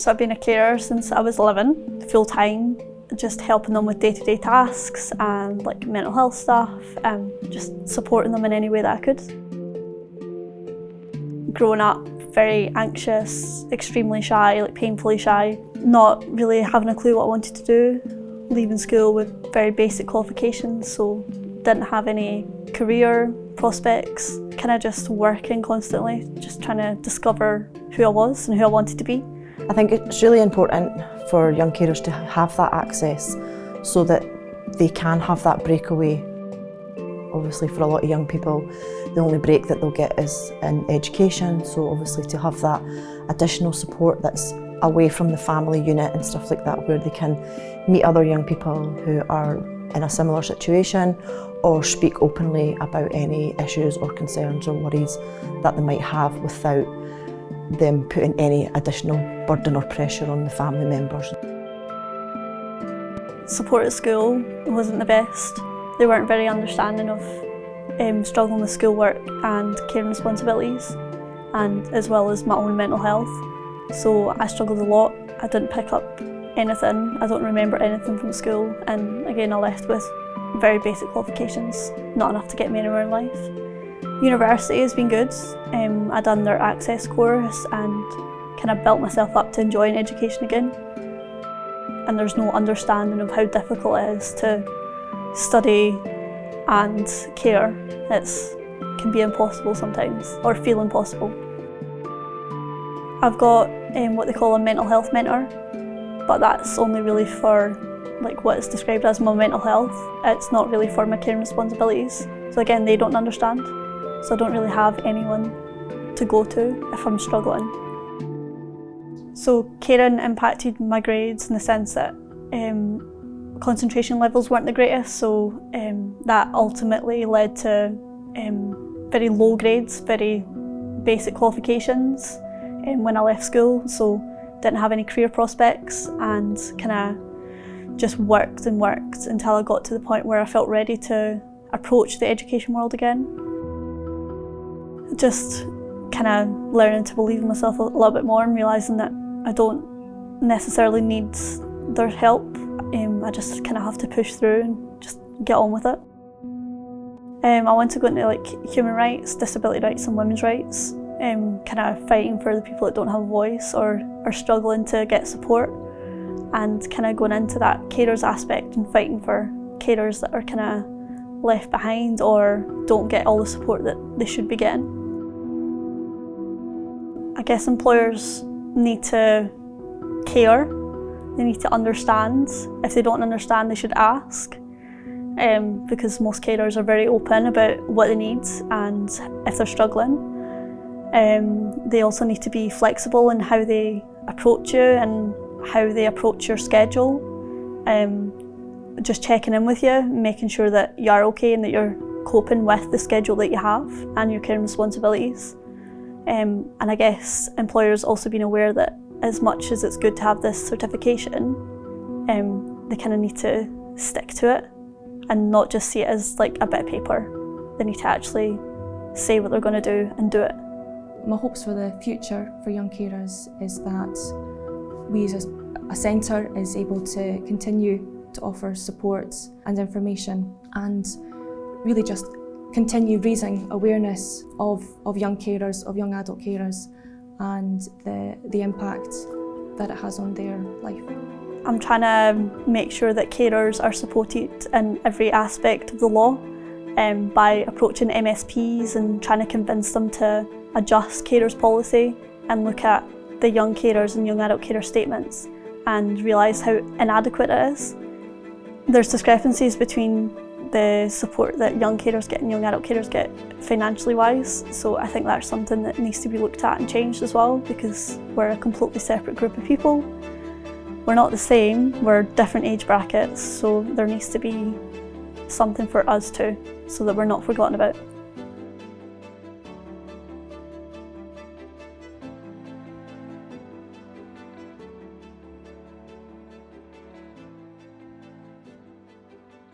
So I've been a carer since I was 11, full-time, just helping them with day-to-day tasks and like mental health stuff and just supporting them in any way that I could. Growing up, very anxious, extremely shy, like painfully shy, not really having a clue what I wanted to do, leaving school with very basic qualifications, so didn't have any career prospects, kind of just working constantly, just trying to discover who I was and who I wanted to be. I think it's really important for young carers to have that access so that they can have that breakaway. Obviously for a lot of young people, the only break that they'll get is in education, so obviously to have that additional support that's away from the family unit and stuff like that, where they can meet other young people who are in a similar situation or speak openly about any issues or concerns or worries that they might have without them putting any additional burden or pressure on the family members. Support at school wasn't the best. They weren't very understanding of struggling with schoolwork and caring responsibilities, and as well as my own mental health. So I struggled a lot. I didn't pick up anything. I don't remember anything from school, and again I left with very basic qualifications, not enough to get me anywhere in life. University has been good. I done their access course and kind of built myself up to enjoying education again. And there's no understanding of how difficult it is to study and care. It can be impossible sometimes, or feel impossible. I've got what they call a mental health mentor, but that's only really for like what is described as my mental health. It's not really for my caring responsibilities. So again, they don't understand. So I don't really have anyone to go to if I'm struggling. So caring impacted my grades in the sense that concentration levels weren't the greatest, so that ultimately led to very low grades, very basic qualifications when I left school, so didn't have any career prospects and kind of just worked and worked until I got to the point where I felt ready to approach the education world again. Just kind of learning to believe in myself a little bit more and realising that I don't necessarily need their help. I just kind of have to push through and just get on with it. I want to go into like human rights, disability rights and women's rights, kind of fighting for the people that don't have a voice or are struggling to get support, and kind of going into that carers aspect and fighting for carers that are kind of left behind or don't get all the support that they should be getting. I guess employers need to care, they need to understand. If they don't understand, they should ask, because most carers are very open about what they need and if they're struggling. They also need to be flexible in how they approach you and how they approach your schedule. Just checking in with you, making sure that you're okay and that you're coping with the schedule that you have and your caring responsibilities. And I guess employers also being aware that as much as it's good to have this certification, they kind of need to stick to it and not just see it as like a bit of paper. They need to actually say what they're going to do and do it. My hopes for the future for young carers is that we as a centre is able to continue to offer support and information and really just continue raising awareness of young carers, of young adult carers, and the impact that it has on their life. I'm trying to make sure that carers are supported in every aspect of the law by approaching MSPs and trying to convince them to adjust carers policy and look at the young carers and young adult carer statements and realise how inadequate it is. There's discrepancies between the support that young carers get and young adult carers get financially wise, so I think that's something that needs to be looked at and changed as well, because we're a completely separate group of people. We're not the same, we're different age brackets, so there needs to be something for us too, so that we're not forgotten about.